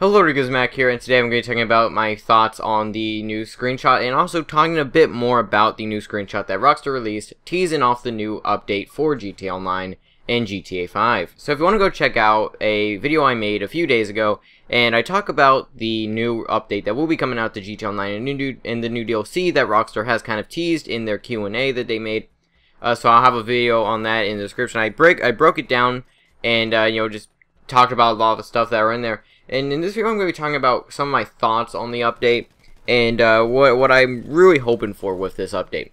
Hello, it is Mac here, and today I'm going to be talking about my thoughts on the new screenshot, and also talking a bit more about the new screenshot that Rockstar released, teasing off the new update for GTA Online and GTA 5. So if you want to go check out a video I made a few days ago, and I talk about the new update that will be coming out to GTA Online and the new DLC that Rockstar has kind of teased in their Q&A that they made. So I'll have a video on that in the description. I broke it down and just talked about a lot of the stuff that are in there. And in this video, I'm going to be talking about some of my thoughts on the update and what I'm really hoping for with this update.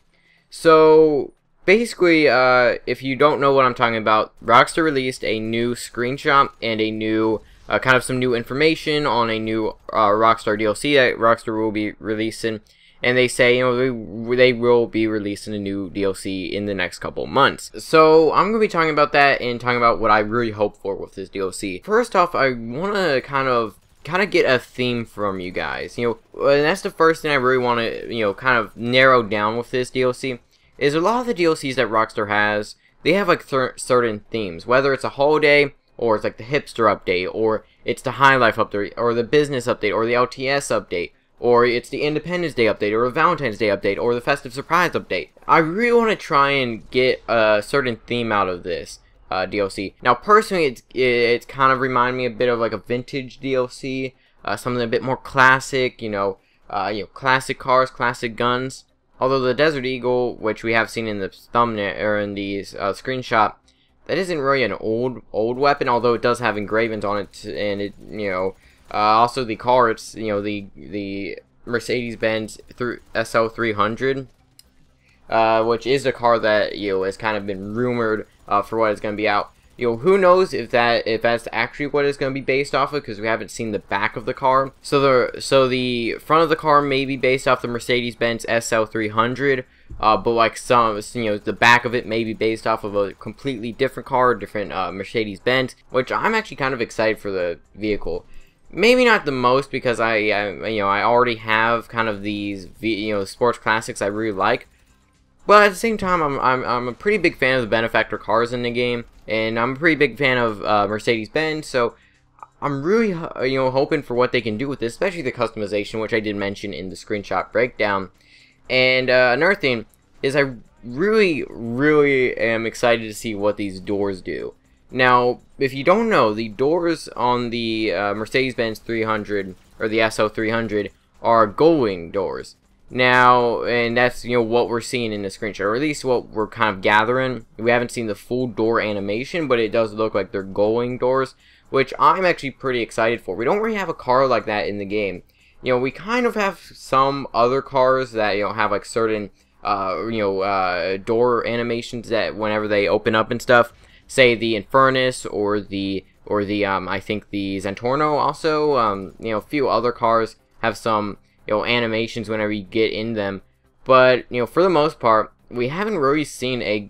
So basically, if you don't know what I'm talking about, Rockstar released a new screenshot and a new kind of some new information on a new Rockstar DLC that Rockstar will be releasing. And they say, they will be releasing a new DLC in the next couple months. So I'm going to be talking about that and talking about what I really hope for with this DLC. First off, I want to kind of get a theme from you guys. And that's the first thing I really want to, kind of narrow down with this DLC. Is a lot of the DLCs that Rockstar has, they have like certain themes. Whether it's a holiday, or it's like the hipster update, or it's the high life update, or the business update, or the LTS update, or it's the Independence Day update, or a Valentine's Day update, or the Festive Surprise update. I really want to try and get a certain theme out of this DLC. Now, personally, it's kind of remind me a bit of like a vintage DLC, something a bit more classic. Classic cars, classic guns. Although the Desert Eagle, which we have seen in the thumbnail or in the screenshot, that isn't really an old weapon. Although it does have engravings on it, and it also the car, it's the Mercedes-Benz SL300, which is a car that has kind of been rumored for what it's going to be out. Who knows if that's actually what it's going to be based off of, because we haven't seen the back of the car. So the front of the car may be based off the Mercedes-Benz SL300, but like the back of it may be based off of a completely different car, different Mercedes-Benz, which I'm actually kind of excited for the vehicle. Maybe not the most, because I already have kind of these sports classics I really like, but at the same time I'm a pretty big fan of the benefactor cars in the game, and I'm a pretty big fan of Mercedes-Benz. So I'm really hoping for what they can do with this, especially the customization, which I did mention in the screenshot breakdown. And another thing is I really am excited to see what these doors do. Now, if you don't know, the doors on the Mercedes-Benz 300 or the SL300 are gull-wing doors. Now, and that's what we're seeing in the screenshot, or at least what we're kind of gathering. We haven't seen the full door animation, but it does look like they're gull-wing doors, which I'm actually pretty excited for. We don't really have a car like that in the game. We kind of have some other cars that have like certain door animations that whenever they open up and stuff. Say the Infernus or the I think the Zentorno also. A few other cars have some animations whenever you get in them, but for the most part we haven't really seen a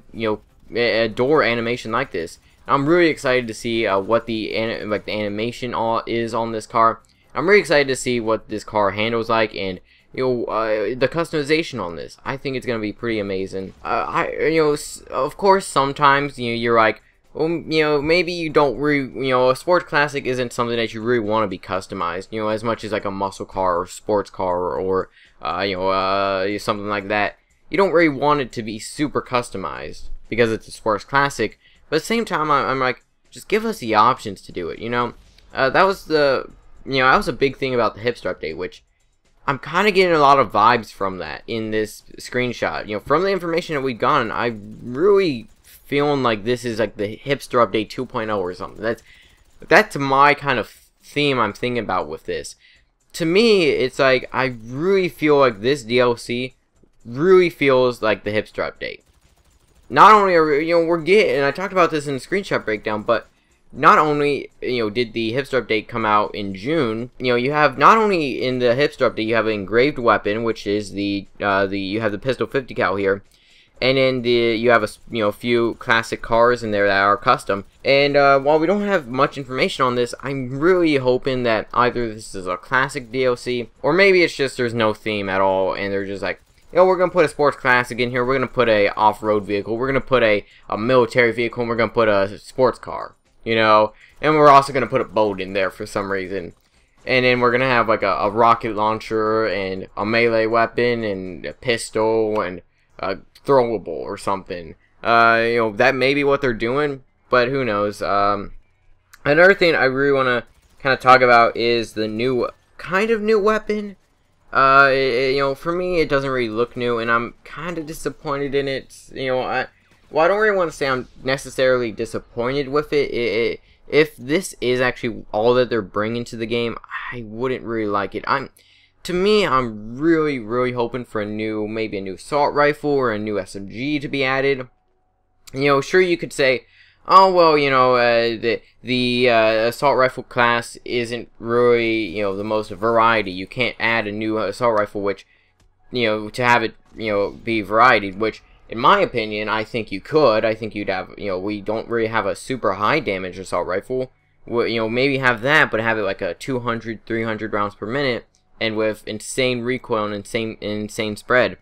door animation like this. I'm really excited to see what the animation is on this car. I'm really excited to see what this car handles like, and the customization on this. I think it's gonna be pretty amazing. Of course, sometimes you're like, well, maybe you don't really, a sports classic isn't something that you really want to be customized, as much as like a muscle car or sports car or something like that. You don't really want it to be super customized because it's a sports classic. But at the same time, I'm like, just give us the options to do it. That was that was a big thing about the hipster update, which I'm kind of getting a lot of vibes from that in this screenshot. From the information that we've gotten, I really feeling like this is like the hipster update 2.0 or something. That's my kind of theme I'm thinking about with this. To me, it's like I really feel like this DLC really feels like the hipster update. Not only are we're getting, and I talked about this in the screenshot breakdown, but not only did the hipster update come out in June, you have not only in the hipster update you have an engraved weapon, which is you have the pistol 50 cal here. And then you have a few classic cars in there that are custom. And while we don't have much information on this, I'm really hoping that either this is a classic DLC, or maybe it's just there's no theme at all, and they're just like, we're going to put a sports classic in here, we're going to put a off-road vehicle, we're going to put a military vehicle, and we're going to put a sports car, and we're also going to put a boat in there for some reason. and then we're gonna have like a rocket launcher and a melee weapon and a pistol and a throwable or something. That may be what they're doing, but who knows. Another thing I really want to kind of talk about is the new weapon. For me, it doesn't really look new, and I'm kind of disappointed in it. I don't really want to say I'm necessarily disappointed with it. If this is actually all that they're bringing to the game, I wouldn't really like it. I'm really, really hoping for maybe a new assault rifle or a new SMG to be added. Sure, you could say, oh well, the assault rifle class isn't really the most variety. You can't add a new assault rifle, which to have it be variety. Which, in my opinion, I think you could. I think you'd have we don't really have a super high damage assault rifle. Maybe have that, but have it like a 200, 300 rounds per minute, and with insane recoil and insane spread.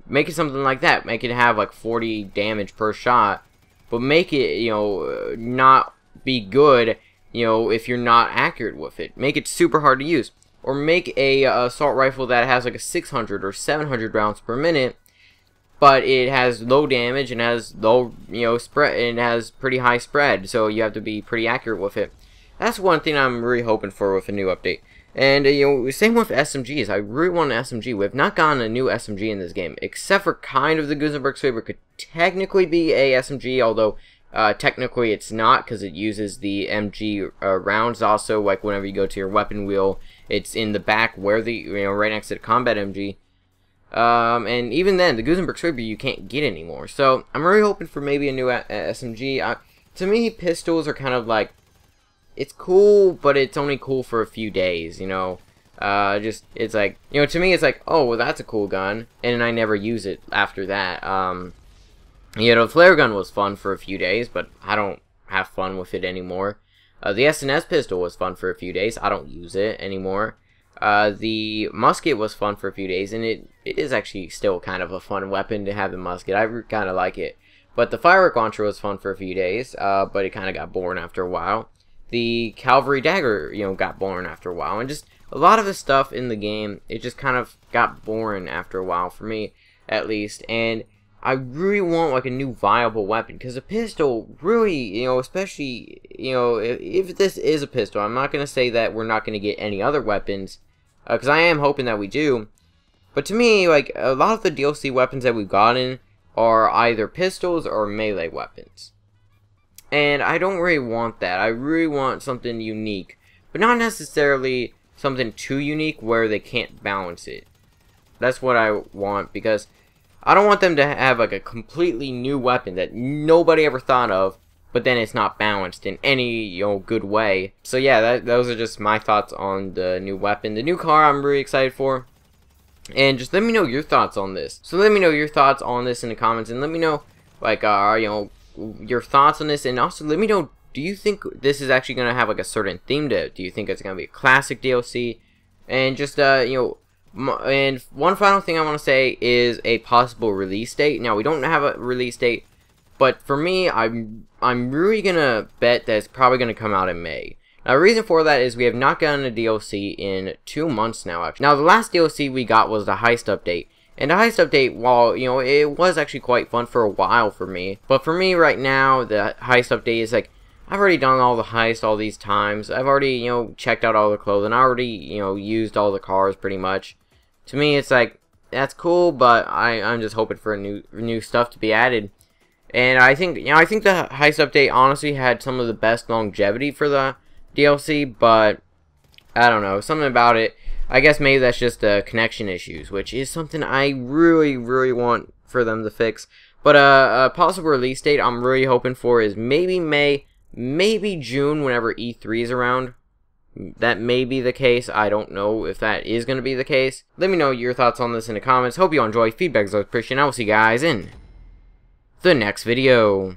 Make it something like that. Make it have like 40 damage per shot. But make it, not be good, if you're not accurate with it. Make it super hard to use. Or make a assault rifle that has like a 600 or 700 rounds per minute, but it has low damage and has low, spread, and has pretty high spread. So you have to be pretty accurate with it. That's one thing I'm really hoping for with a new update. And, same with SMGs. I really want an SMG. We have not gotten a new SMG in this game, except for kind of the Gusenberg Saber could technically be a SMG, although technically it's not, because it uses the MG rounds. Also, like whenever you go to your weapon wheel, it's in the back where the, right next to the combat MG. And even then, the Gusenberg Saber you can't get anymore. So, I'm really hoping for maybe a new SMG. To me, pistols are kind of like, it's cool, but it's only cool for a few days, it's like, to me, it's like, oh, well, that's a cool gun, and I never use it after that. The flare gun was fun for a few days, but I don't have fun with it anymore. The SNS pistol was fun for a few days. I don't use it anymore. The musket was fun for a few days, and it is actually still kind of a fun weapon to have the musket. I kind of like it. But the firework launcher was fun for a few days, but it kind of got boring after a while. The cavalry dagger, got boring after a while, and just a lot of the stuff in the game, it just kind of got boring after a while, for me, at least. And I really want like a new viable weapon, because a pistol, really, especially, if this is a pistol, I'm not gonna say that we're not gonna get any other weapons, because I am hoping that we do. But to me, like a lot of the DLC weapons that we've gotten are either pistols or melee weapons. And I don't really want that. I really want something unique, but not necessarily something too unique where they can't balance it. That's what I want, because I don't want them to have like a completely new weapon that nobody ever thought of, but then it's not balanced in any good way. So yeah, those are just my thoughts on the new weapon. The new car I'm really excited for. And just let me know your thoughts on this. So let me know your thoughts on this in the comments, and let me know like your thoughts on this, and also let me know, do you think this is actually going to have like a certain theme to it? Do you think it's going to be a classic DLC? And just and one final thing I want to say is a possible release date. Now, we don't have a release date, but for me, I'm really going to bet that it's probably going to come out in May. Now, the reason for that is we have not gotten a DLC in 2 months now, actually. Now, the last DLC we got was the Heist update. And the Heist update, while, it was actually quite fun for a while for me. But for me right now, the Heist update is like, I've already done all the heists all these times. I've already, checked out all the clothing. I already, used all the cars pretty much. To me, it's like, that's cool, but I'm just hoping for new stuff to be added. And I think, I think the Heist update honestly had some of the best longevity for the DLC, but I don't know, something about it. I guess maybe that's just connection issues, which is something I really, really want for them to fix. But a possible release date I'm really hoping for is maybe May, maybe June, whenever E3 is around. That may be the case. I don't know if that is going to be the case. Let me know your thoughts on this in the comments. Hope you all enjoy. Feedback is always appreciated. I will see you guys in the next video.